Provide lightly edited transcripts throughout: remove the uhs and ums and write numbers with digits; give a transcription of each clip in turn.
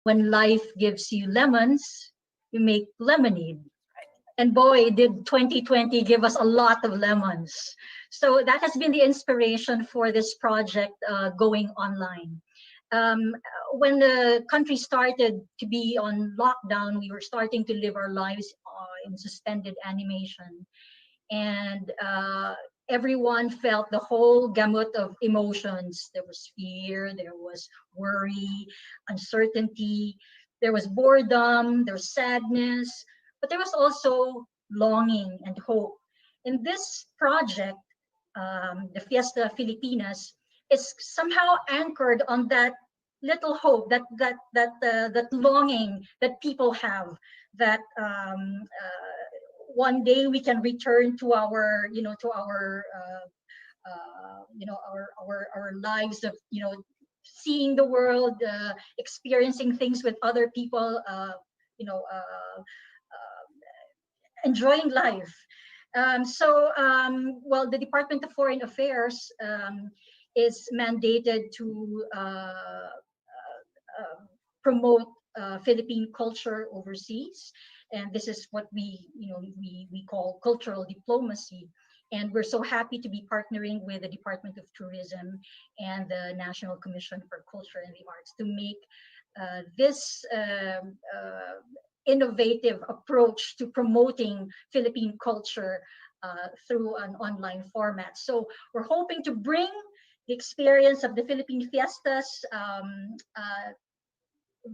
when life gives you lemons, you make lemonade. And boy, did 2020 give us a lot of lemons. So that has been the inspiration for this project going online. Um, when the country started to be on lockdown, we were starting to live our lives in suspended animation. And everyone felt the whole gamut of emotions. There was fear, there was worry, uncertainty, there was boredom, there was sadness, but there was also longing and hope. And this project, the Fiesta Filipinas, is somehow anchored on that little hope, that longing that people have, that one day we can return to our, to our our lives of, seeing the world, experiencing things with other people, you know uh, enjoying life. Well, the Department of Foreign Affairs is mandated to promote Philippine culture overseas, and this is what we call cultural diplomacy. And we're so happy to be partnering with the Department of Tourism and the National Commission for Culture and the Arts to make this innovative approach to promoting Philippine culture through an online format. So we're hoping to bring the experience of the Philippine Fiestas,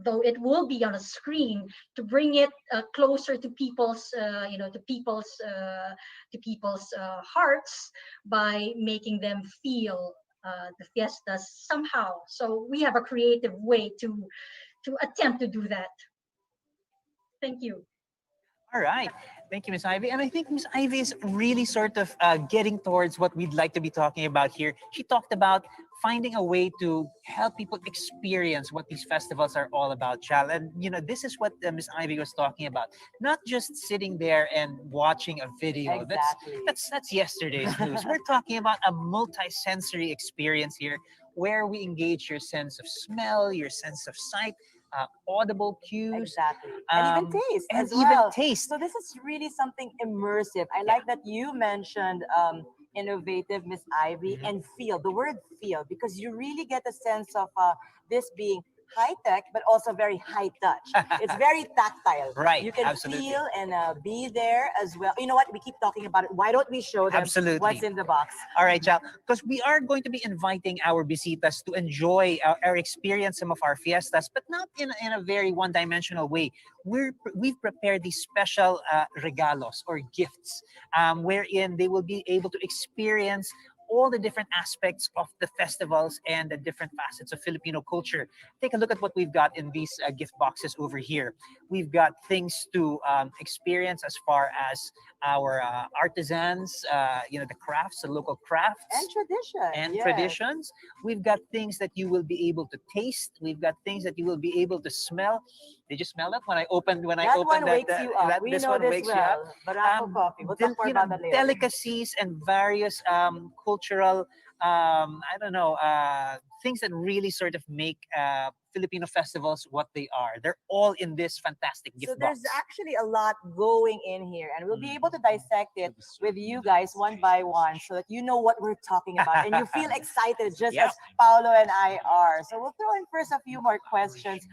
though it will be on a screen, to bring it closer to people's, to people's hearts by making them feel the fiestas somehow. So we have a creative way to attempt to do that. Thank you. All right. Thank you, Miss Ivy. And I think Miss Ivy is really sort of getting towards what we'd like to be talking about here. She talked about finding a way to help people experience what these festivals are all about, Chal. And, this is what Miss Ivy was talking about. Not just sitting there and watching a video. Exactly. That's yesterday's news. We're talking about a multi-sensory experience here where we engage your sense of smell, your sense of sight, audible cues. Exactly. And even taste and as even well. taste. So this is really something immersive. I like that you mentioned innovative, Miss Ivy, and feel, the word feel, because you really get a sense of this being high tech, but also very high touch. It's very tactile. Right, You can absolutely. feel and be there as well. You know what? We keep talking about it. Why don't we show them Absolutely. what's in the box? All right, Chal, because we are going to be inviting our visitas to enjoy our experience some of our fiestas, but not in a very one-dimensional way. We've prepared these special regalos or gifts, wherein they will be able to experience all the different aspects of the festivals and the different facets of Filipino culture. Take a look at what we've got in these gift boxes over here. We've got things to experience as far as our artisans, the crafts, the local crafts. And tradition. And yes. traditions. We've got things that you will be able to taste. We've got things that you will be able to smell. Did you smell that when I opened That one wakes you up. That, We this know one this wakes you well. up. Barako coffee. We'll talk more about that later. Delicacies and various cultural, I don't know, things that really sort of make Filipino festivals what they are. They're all in this fantastic gift So there's box. actually a lot going in here, and we'll be able to dissect it with you guys one by one so that you know what we're talking about and you feel excited just Yep. as Paolo and I are. So we'll throw in first a few more questions.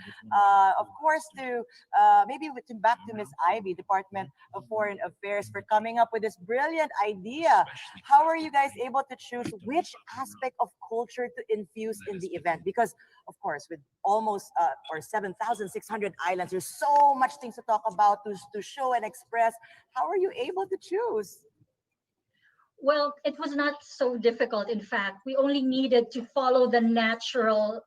Of course, back to Miss Ivy, Department of Foreign Affairs, for coming up with this brilliant idea. How are you guys able to choose which aspect of culture to infuse in the event? Because, of course, with almost or 7,600 islands, there's so much things to talk about, to show and express. How are you able to choose? Well, it was not so difficult. In fact, we only needed to follow the natural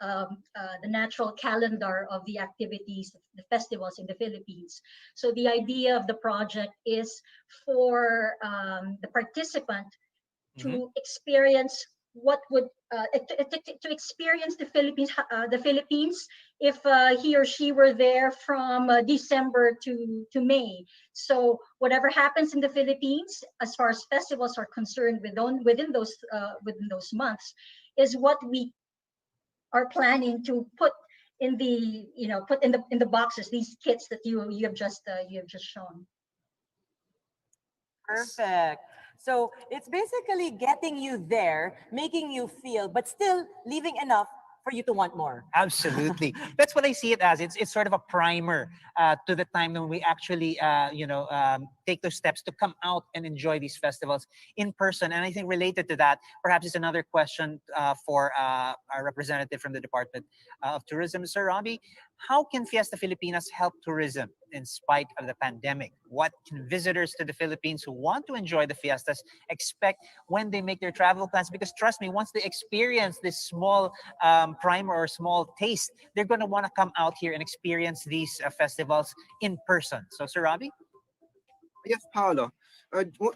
calendar of the activities, the festivals in the Philippines. So the idea of the project is for the participant to experience what would to experience the Philippines if he or she were there from December to May. So whatever happens in the Philippines, as far as festivals are concerned, within those months, is what we are planning to put in the, put in the boxes, these kits that you have just shown. Perfect. So it's basically getting you there, making you feel, but still leaving enough for you to want more. Absolutely. That's what I see it as. It's sort of a primer to the time when we actually, take those steps to come out and enjoy these festivals in person. And I think related to that, perhaps it's another question for our representative from the Department of Tourism, Sir Robbie. How can Fiesta Filipinas help tourism in spite of the pandemic? What can visitors to the Philippines who want to enjoy the fiestas expect when they make their travel plans? Because trust me, once they experience this small primer or small taste, they're going to want to come out here and experience these festivals in person. So, Sir Robbie? Yes, Paolo.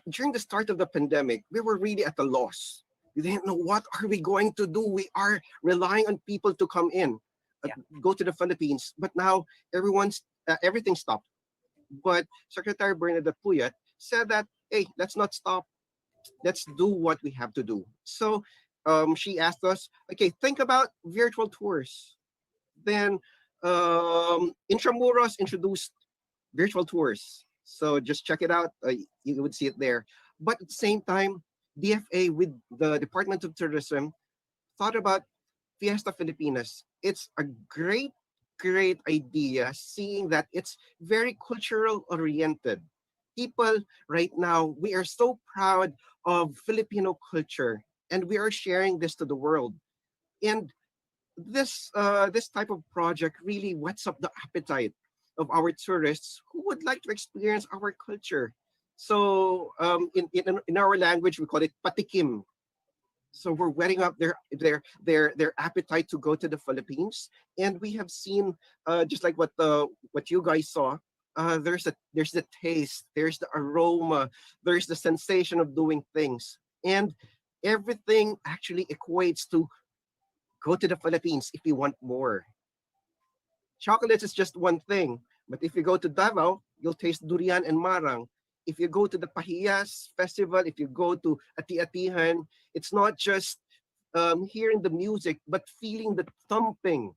During the start of the pandemic, we were really at a loss. We didn't know what are we going to do. We are relying on people to come in, Yeah. go to the Philippines. But now everything stopped. But Secretary Bernadette Puyat said that, hey, let's not stop. Let's do what we have to do. So she asked us, okay, think about virtual tours. Then Intramuros introduced virtual tours. So just check it out. You would see it there. But at the same time, DFA with the Department of Tourism thought about Fiesta Filipinas. It's a great idea seeing that it's very cultural oriented. People right now, we are so proud of Filipino culture and we are sharing this to the world. And this type of project really whets up the appetite of our tourists who would like to experience our culture. So in our language we call it patikim. So we're whetting up their appetite to go to the Philippines, and we have seen just like what you guys saw. There's the taste, there's the aroma, there's the sensation of doing things, and everything actually equates to go to the Philippines if you want more. Chocolates is just one thing, but if you go to Davao, you'll taste durian and marang. If you go to the Pahiyas festival, if you go to Ati-Atihan, it's not just hearing the music, but feeling the thumping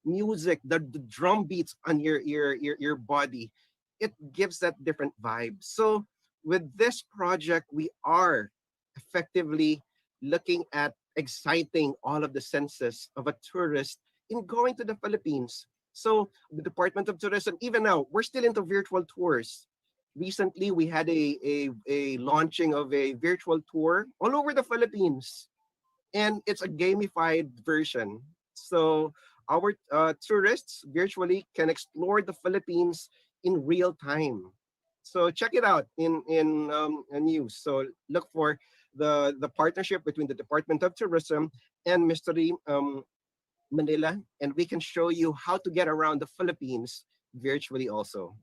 music, the drum beats on your body. It gives that different vibe. So with this project, we are effectively looking at exciting all of the senses of a tourist in going to the Philippines. So the Department of Tourism, even now, we're still into virtual tours. Recently, we had a launching of a virtual tour all over the Philippines, and it's a gamified version. So our tourists virtually can explore the Philippines in real time. So check it out in news. So look for the partnership between the Department of Tourism and Mystery Manila, and we can show you how to get around the Philippines virtually also.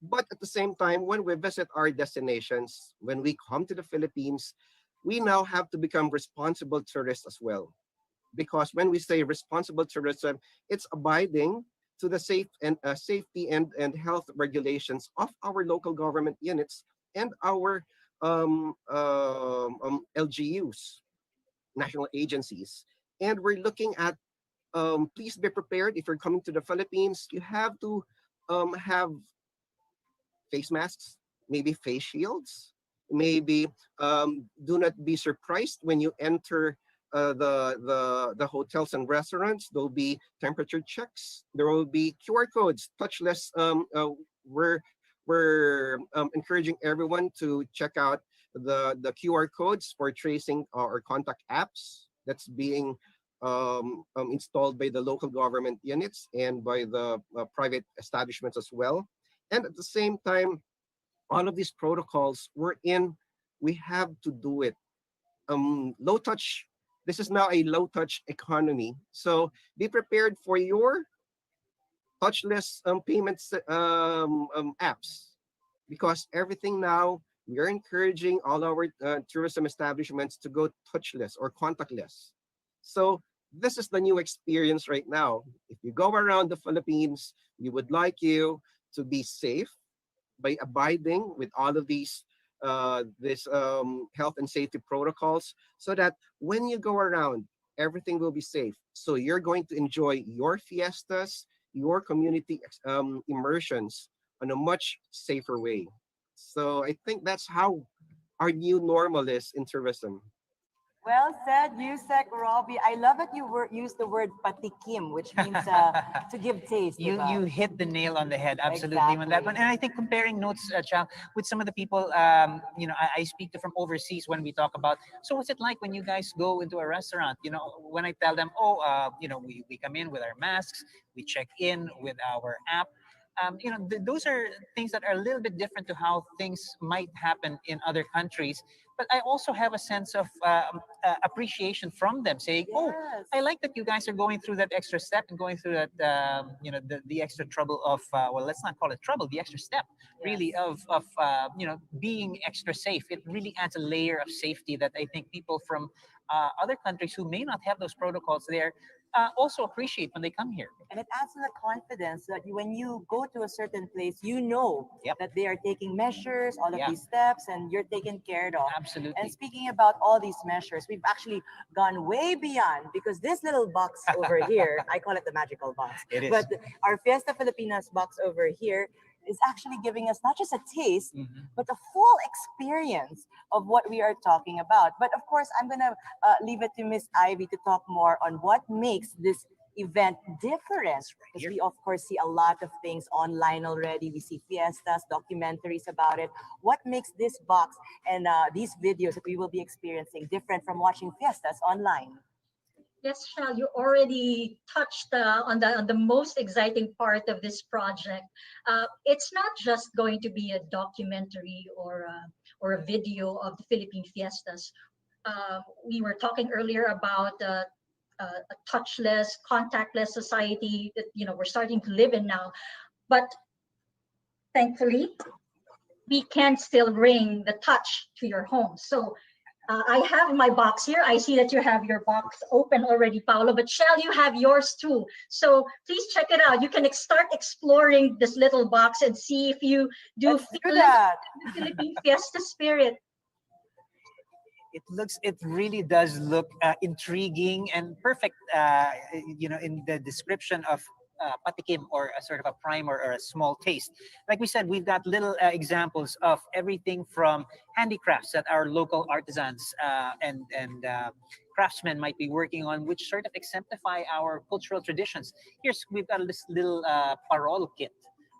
But at the same time, when we visit our destinations, when we come to the Philippines, we now have to become responsible tourists as well. Because when we say responsible tourism, it's abiding to the safety and health regulations of our local government units and our LGUs, national agencies. And we're looking at, please be prepared if you're coming to the Philippines. You have to have face masks, maybe face shields, maybe do not be surprised when you enter the hotels and restaurants. There'll be temperature checks. There will be QR codes, touchless. We're encouraging everyone to check out the QR codes for tracing or contact apps that's being installed by the local government units and by the private establishments as well. And at the same time, all of these protocols we're in, we have to do it. Low touch, this is now a low touch economy. So be prepared for your touchless payments apps, because everything now, we are encouraging all our tourism establishments to go touchless or contactless. So this is the new experience right now. If you go around the Philippines, we would like you to be safe by abiding with all of these this health and safety protocols, so that when you go around, everything will be safe. So you're going to enjoy your fiestas, your community immersions on a much safer way. So I think that's how our new normal is in tourism. Well said, Yusek, Robbie. I love that you used the word patikim, which means to give taste. You diba? hit the nail on the head absolutely on that one. Exactly. And I think comparing notes, Chang, with some of the people I speak to from overseas when we talk about, so what's it like when you guys go into a restaurant? When I tell them, we come in with our masks, we check in with our app. Those are things that are a little bit different to how things might happen in other countries. But I also have a sense of appreciation from them, saying, "Oh, Yes. I like that you guys are going through that extra step and going through that, the extra trouble of, well, let's not call it trouble, the extra step, really, Yes. of being extra safe. It really adds a layer of safety that I think people from other countries who may not have those protocols there also appreciate when they come here. And it adds to the confidence that when you go to a certain place, you know Yep. that they are taking measures, all of Yeah. these steps, and you're taken care of. Absolutely. And speaking about all these measures, we've actually gone way beyond because this little box over here, I call it the magical box. It is. But our Fiesta Filipinas box over here is actually giving us not just a taste, Mhm. but a full experience of what we are talking about. But of course, I'm gonna leave it to Miss Ivy to talk more on what makes this event different. Because we of course see a lot of things online already. We see fiestas, documentaries about it. What makes this box and these videos that we will be experiencing different from watching fiestas online? Yes, Shal, you already touched on the most exciting part of this project. It's not just going to be a documentary or a video of the Philippine fiestas. We were talking earlier about a touchless, contactless society that we're starting to live in now. But thankfully, we can still bring the touch to your home. So I have my box here. I see that you have your box open already, Paolo, but shall you have yours too? So please check it out. You can start exploring this little box and see if you do Let's do feel that. the Philippine Fiesta spirit. It really does look intriguing and perfect, in the description of patikim, or a sort of a primer or a small taste. Like we said, we've got little examples of everything from handicrafts that our local artisans and craftsmen might be working on, which sort of exemplify our cultural traditions. We've got this little parol kit.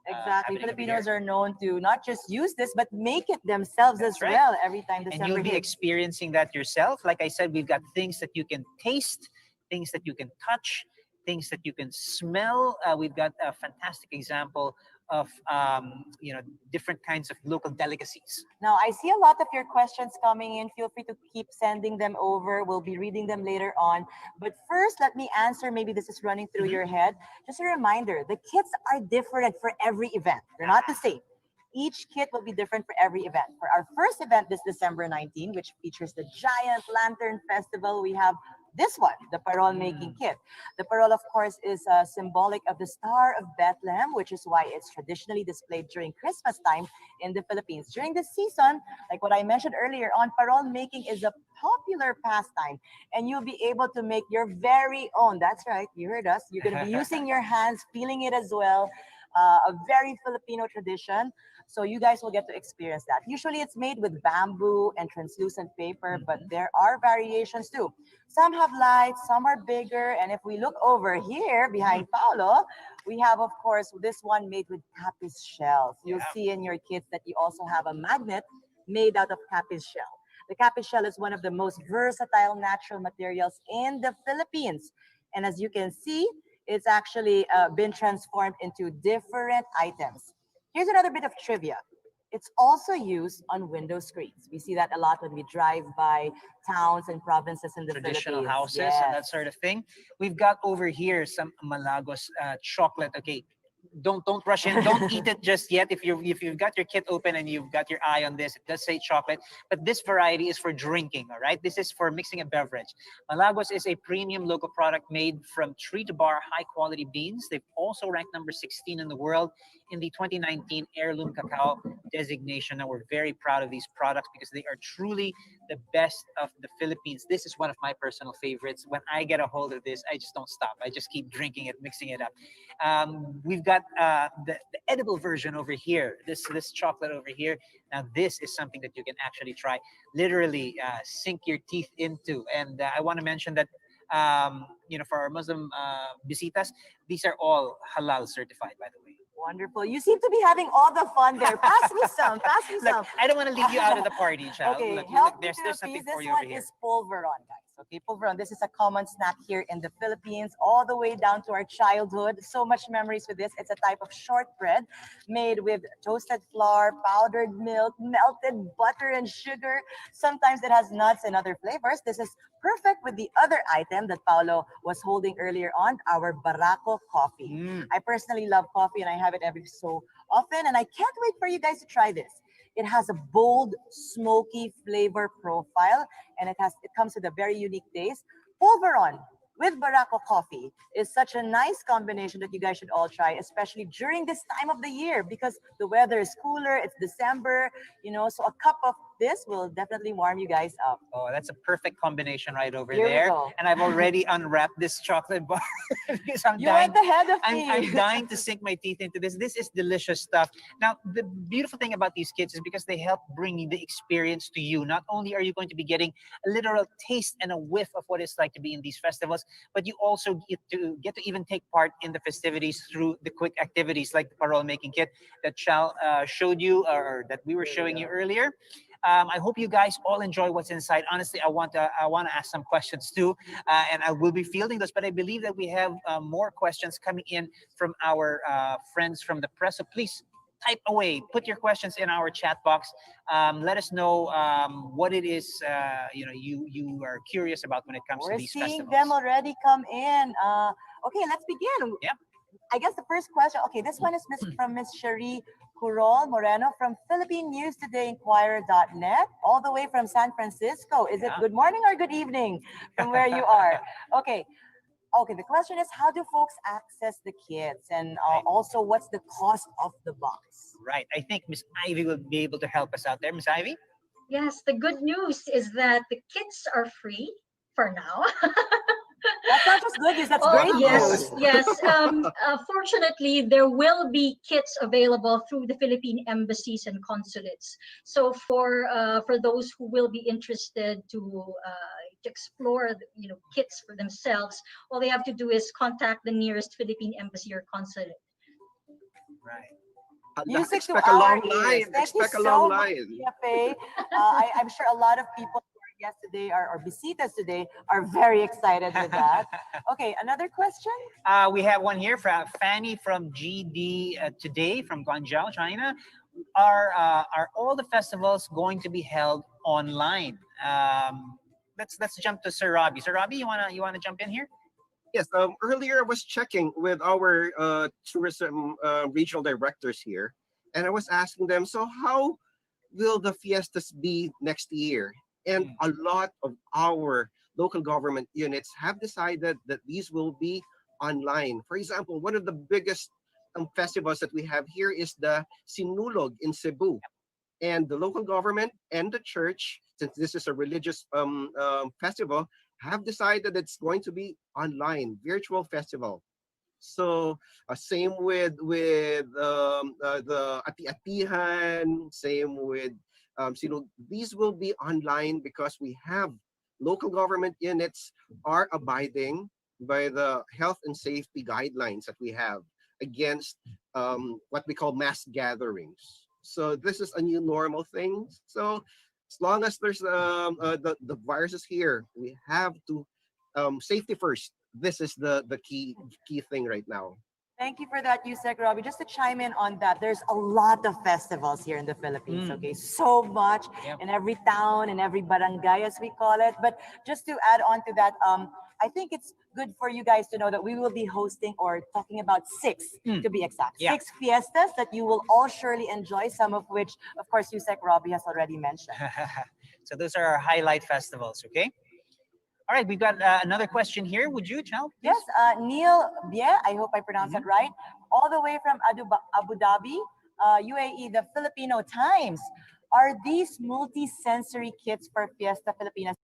Exactly. Happening over Filipinos here. are known to not just use this, but make it themselves That's as right. well every time And December you'll be hits. experiencing that yourself. Like I said, we've got things that you can taste, things that you can touch, things that you can smell. We've got a fantastic example of different kinds of local delicacies. Now, I see a lot of your questions coming in. Feel free to keep sending them over. We'll be reading them later on. But first, let me answer. Maybe this is running through your head. Just a reminder, the kits are different for every event. They're not the same. Each kit will be different for every event. For our first event this December 19, which features the Giant Lantern Festival, we have this one, the parol making kit. The parol, of course, is symbolic of the Star of Bethlehem, which is why it's traditionally displayed during Christmas time in the Philippines. During this season, like what I mentioned earlier on, parol making is a popular pastime, and you'll be able to make your very own. That's right, you heard us. You're going to be using your hands, feeling it as well. A very Filipino tradition. So you guys will get to experience that. Usually it's made with bamboo and translucent paper, but there are variations too. Some have lights, some are bigger. And if we look over here behind Paolo, we have, of course, this one made with Capiz shells. You'll see in your kits that you also have a magnet made out of Capiz shell. The Capiz shell is one of the most versatile natural materials in the Philippines. And as you can see, it's actually been transformed into different items. Here's another bit of trivia. It's also used on window screens. We see that a lot when we drive by towns and provinces in the Traditional Philippines. houses and that sort of thing. We've got over here some Malagos chocolate. Okay, don't rush in. Don't eat it just yet. If you've got your kit open and you've got your eye on this, it does say chocolate, but this variety is for drinking. All right, this is for mixing a beverage. Malagos is a premium local product made from tree to bar high quality beans. They've also ranked number 16 in the world in the 2019 heirloom cacao designation, and we're very proud of these products because they are truly the best of the Philippines. This is one of my personal favorites. When I get a hold of this, I just don't stop. I just keep drinking it, mixing it up. We've got the edible version over here. This chocolate over here. Now this is something that you can actually try, literally sink your teeth into. And I want to mention that for our Muslim visitas, these are all halal certified, by the way. Wonderful. You seem to be having all the fun there. Pass me some. Pass me some. Look, I don't want to leave you out of the party, child. Okay, Look, help me there's to something appease. for This you over one here. is pulveron, guys. Okay, pulveron. This is a common snack here in the Philippines, all the way down to our childhood. So much memories with this. It's a type of shortbread made with toasted flour, powdered milk, melted butter, and sugar. Sometimes it has nuts and other flavors. This is perfect with the other item that Paolo was holding earlier on, our Barako coffee. I personally love coffee and I have it every so often, and I can't wait for you guys to try this. It has a bold, smoky flavor profile, and it comes with a very unique taste. Pulveron with Barako coffee is such a nice combination that you guys should all try, especially during this time of the year because the weather is cooler, it's December, so a cup of this will definitely warm you guys up. Oh, that's a perfect combination right over Here we there. go. And I've already unwrapped this chocolate bar because I'm You dying. went ahead of me. I'm dying to sink my teeth into this. This is delicious stuff. Now, the beautiful thing about these kits is because they help bring the experience to you. Not only are you going to be getting a literal taste and a whiff of what it's like to be in these festivals, but you also get to even take part in the festivities through the quick activities like the parole making kit that Chal showed you or that we were showing you earlier. I hope you guys all enjoy what's inside. Honestly, I want to ask some questions too, and I will be fielding those. But I believe that we have more questions coming in from our friends from the press. So please type away, put your questions in our chat box. Let us know what it is you are curious about when it comes We're to these seeing festivals. them already come in. Okay, let's begin. Yeah. I guess the first question. Okay, this one is from Miss Cherie Curol Moreno from Philippine News Today Inquirer.net, all the way from San Francisco. Is it good morning or good evening from where you are? Okay. Okay, the question is, how do folks access the kits? And also, what's the cost of the box? Right. I think Miss Ivy will be able to help us out there. Miss Ivy? Yes, the good news is that the kits are free for now. That's not just good news, that's Oh, great yes, news. yes. Fortunately, there will be kits available through the Philippine embassies and consulates. So for those who will be interested to explore, kits for themselves, all they have to do is contact the nearest Philippine embassy or consulate. Right. Music to Expect a our long ears. line. Thank you Expect a so long much, line. TFA. I'm sure a lot of people who are guests today, or visitas today, are very excited with that. Okay, another question? We have one here from Fanny from GD Today from Guangzhou, China. Are all the festivals going to be held online? Let's jump to Sir Robbie. Sir Robbie, you wanna jump in here? Yes, earlier I was checking with our tourism regional directors here, and I was asking them, so how will the fiestas be next year? And a lot of our local government units have decided that these will be online. For example, one of the biggest festivals that we have here is the Sinulog in Cebu. And the local government and the church, since this is a religious festival, have decided it's going to be online, virtual festival. So same with the Ati-Atihan, same with these will be online because we have local government units are abiding by the health and safety guidelines that we have against what we call mass gatherings. So this is a new normal thing. So as long as there's the virus is here, we have to safety first. This is the key thing right now. Thank you for that, Yusek Robbie. Just to chime in on that, there's a lot of festivals here in the Philippines, okay? So much in every town, in every barangay, as we call it. But just to add on to that, I think it's good for you guys to know that we will be hosting or talking about six, to be exact. Yeah. 6 fiestas that you will all surely enjoy, some of which, of course, Yusek Robbie has already mentioned. So those are our highlight festivals, okay? All right, we've got another question here. Would you, Chal? Yes, Neil Bie, I hope I pronounced that right, all the way from Abu Dhabi, UAE, the Filipino Times. Are these multi-sensory kits for Fiesta Filipinas